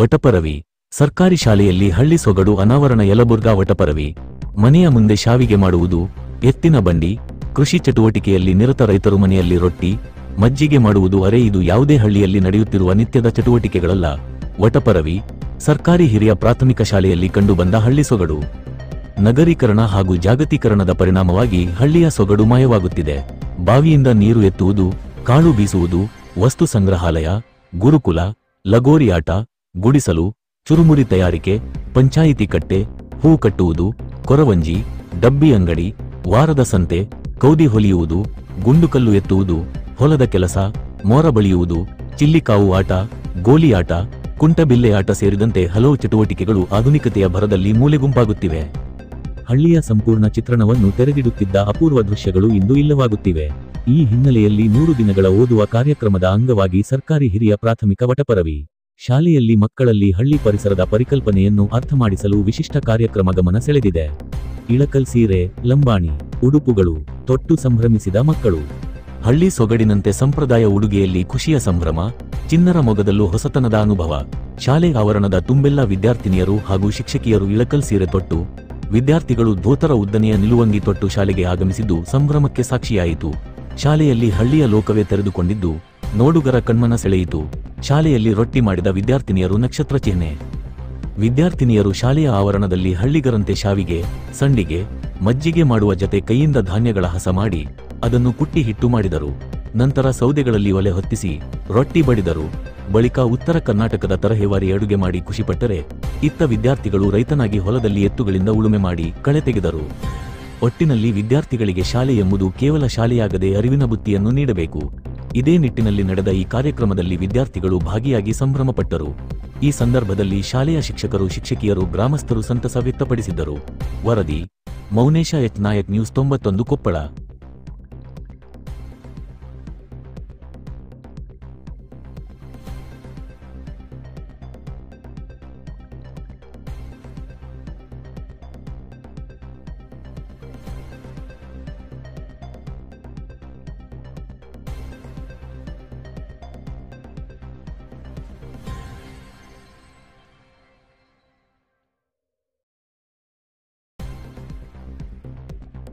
ವಟಪರವಿ ಸರ್ಕಾರಿ ಶಾಲೆಯಲ್ಲಿ ಹಳ್ಳಿ ಸೊಗಡು ಅನಾವರಣ. ಯಲಬುರ್ಗಾ ವಟಪರವಿ ಮನೆಯ ಮುಂದೆ ಶಾವಿಗೆ ಮಾಡುವುದು, ಎತ್ತಿನ ಬಂಡಿ, ಕೃಷಿ ಚಟುವಟಿಕೆಯಲ್ಲಿ ನಿರತ ರೈತರು ಮನೆಯಲ್ಲಿ ರೊಟ್ಟಿ, ಮಜ್ಜಿಗೆ ಮಾಡುವುದು. ಅರೆ, ಇದು ಯಾವುದೇ ಹಳ್ಳಿಯಲ್ಲಿ ನಡೆಯುತ್ತಿರುವ ನಿತ್ಯದ ಚಟುವಟಿಕೆಗಳಲ್ಲ. ವಟಪರವಿ ಸರ್ಕಾರಿ ಹಿರಿಯ ಪ್ರಾಥಮಿಕ ಶಾಲೆಯಲ್ಲಿ ಕಂಡುಬಂದ ಹಳ್ಳಿ ಸೊಗಡು. ನಗರೀಕರಣ ಹಾಗೂ ಜಾಗತೀಕರಣದ ಪರಿಣಾಮವಾಗಿ ಹಳ್ಳಿಯ ಸೊಗಡು ಮಾಯವಾಗುತ್ತಿದೆ. ಬಾವಿಯಿಂದ ನೀರು ಎತ್ತುವುದು, ಕಾಳು ಬೀಸುವುದು, ವಸ್ತು ಸಂಗ್ರಹಾಲಯ, ಗುರುಕುಲ, ಲಗೋರಿ ಆಟ, ಗುಡಿಸಲು, ಚುರುಮುರಿ ತಯಾರಿಕೆ, ಪಂಚಾಯಿತಿ ಕಟ್ಟೆ, ಹೂ ಕಟ್ಟುವುದು, ಕೊರವಂಜಿ, ಡಬ್ಬಿ ಅಂಗಡಿ, ವಾರದ ಸಂತೆ, ಕೌದಿ ಹೊಲಿಯುವುದು, ಗುಂಡುಕಲ್ಲು ಎತ್ತುವುದು, ಹೊಲದ ಕೆಲಸ, ಮೋರ ಬಳಿಯುವುದು, ಚಿಲ್ಲಿಕಾವು ಆಟ, ಗೋಲಿ ಆಟ, ಕುಂಟಬಿಲ್ಲೆ ಆಟ ಸೇರಿದಂತೆ ಹಲವು ಚಟುವಟಿಕೆಗಳು ಆಧುನಿಕತೆಯ ಭರದಲ್ಲಿ ಮೂಲೆಗುಂಪಾಗುತ್ತಿವೆ. ಹಳ್ಳಿಯ ಸಂಪೂರ್ಣ ಚಿತ್ರಣವನ್ನು ತೆರೆದಿಡುತ್ತಿದ್ದ ಅಪೂರ್ವ ದೃಶ್ಯಗಳು ಇಂದು ಇಲ್ಲವಾಗುತ್ತಿವೆ. ಈ ಹಿನ್ನೆಲೆಯಲ್ಲಿ 100 ದಿನಗಳ ಓದುವ ಕಾರ್ಯಕ್ರಮದ ಅಂಗವಾಗಿ ಸರ್ಕಾರಿ ಹಿರಿಯ ಪ್ರಾಥಮಿಕ ವಟಪರವಿ ಶಾಲೆಯಲ್ಲಿ ಮಕ್ಕಳಲ್ಲಿ ಹಳ್ಳಿ ಪರಿಸರದ ಪರಿಕಲ್ಪನೆಯನ್ನು ಅರ್ಥಮಾಡಿಸಲು ವಿಶಿಷ್ಟ ಕಾರ್ಯಕ್ರಮ ಗಮನ ಸೆಳೆದಿದೆ. ಇಳಕಲ್ ಸೀರೆ, ಲಂಬಾಣಿ ಉಡುಪುಗಳು ತೊಟ್ಟು ಸಂಭ್ರಮಿಸಿದ ಮಕ್ಕಳು. ಹಳ್ಳಿ ಸೊಗಡಿನಂತೆ ಸಂಪ್ರದಾಯ ಉಡುಗೆಯಲ್ಲಿ ಖುಷಿಯ ಸಂಭ್ರಮ, ಚಿನ್ನರ ಮೊಗದಲ್ಲೂ ಹೊಸತನದ ಅನುಭವ. ಶಾಲೆ ಆವರಣದ ತುಂಬೆಲ್ಲ ವಿದ್ಯಾರ್ಥಿನಿಯರು ಹಾಗೂ ಶಿಕ್ಷಕಿಯರು ಇಳಕಲ್ ಸೀರೆ ತೊಟ್ಟು, ವಿದ್ಯಾರ್ಥಿಗಳು ಧೋತರ ಉದ್ದನೆಯ ನಿಲುವಂಗಿ ತೊಟ್ಟು ಶಾಲೆಗೆ ಆಗಮಿಸಿದ್ದು ಸಂಭ್ರಮಕ್ಕೆ ಸಾಕ್ಷಿಯಾಯಿತು. ಶಾಲೆಯಲ್ಲಿ ಹಳ್ಳಿಯ ಲೋಕವೇ ತೆರೆದುಕೊಂಡಿದ್ದು ನೋಡುಗರ ಕಣ್ಮನ ಸೆಳೆಯಿತು. ಶಾಲೆಯಲ್ಲಿ ರೊಟ್ಟಿ ಮಾಡಿದ ವಿದ್ಯಾರ್ಥಿನಿಯರು ನಕ್ಷತ್ರ ಚಿಹ್ನೆ. ವಿದ್ಯಾರ್ಥಿನಿಯರು ಶಾಲೆಯ ಆವರಣದಲ್ಲಿ ಹಳ್ಳಿಗರಂತೆ ಶಾವಿಗೆ, ಸಂಡಿಗೆ, ಮಜ್ಜಿಗೆ ಮಾಡುವ ಜತೆ ಕೈಯಿಂದ ಧಾನ್ಯಗಳ ಹಸ ಮಾಡಿ ಅದನ್ನು ಕುಟ್ಟಿ ಹಿಟ್ಟು ಮಾಡಿದರು. ನಂತರ ಸೌದೆಗಳಲ್ಲಿ ಒಲೆ ಹೊತ್ತಿಸಿ ರೊಟ್ಟಿ ಬಡಿದರು. ಬಳಿಕ ಉತ್ತರ ಕರ್ನಾಟಕದ ತರಹೇವಾರಿ ಅಡುಗೆ ಮಾಡಿ ಖುಷಿಪಟ್ಟರೆ, ಇತ್ತ ವಿದ್ಯಾರ್ಥಿಗಳು ರೈತನಾಗಿ ಹೊಲದಲ್ಲಿ ಎತ್ತುಗಳಿಂದ ಉಳುಮೆ ಮಾಡಿ ಕಳೆ ತೆಗೆದರು. ಒಟ್ಟಿನಲ್ಲಿ ವಿದ್ಯಾರ್ಥಿಗಳಿಗೆ ಶಾಲೆ ಎಂಬುದು ಕೇವಲ ಶಾಲೆಯಾಗದೆ ಅರಿವಿನ ಬುತ್ತಿಯನ್ನು ನೀಡಬೇಕು. ಇದೇ ನಿಟ್ಟಿನಲ್ಲಿ ನಡೆದ ಈ ಕಾರ್ಯಕ್ರಮದಲ್ಲಿ ವಿದ್ಯಾರ್ಥಿಗಳು ಭಾಗಿಯಾಗಿ ಸಂಭ್ರಮಪಟ್ಟರು. ಈ ಸಂದರ್ಭದಲ್ಲಿ ಶಾಲೆಯ ಶಿಕ್ಷಕರು, ಶಿಕ್ಷಕಿಯರು, ಗ್ರಾಮಸ್ಥರು ಸಂತಸ ವ್ಯಕ್ತಪಡಿಸಿದ್ದರು. ವರದಿ: ಮೌನೇಶ ಎಚ್ ನಾಯಕ್, ನ್ಯೂಸ್ 91 ಕೊಪ್ಪಳ.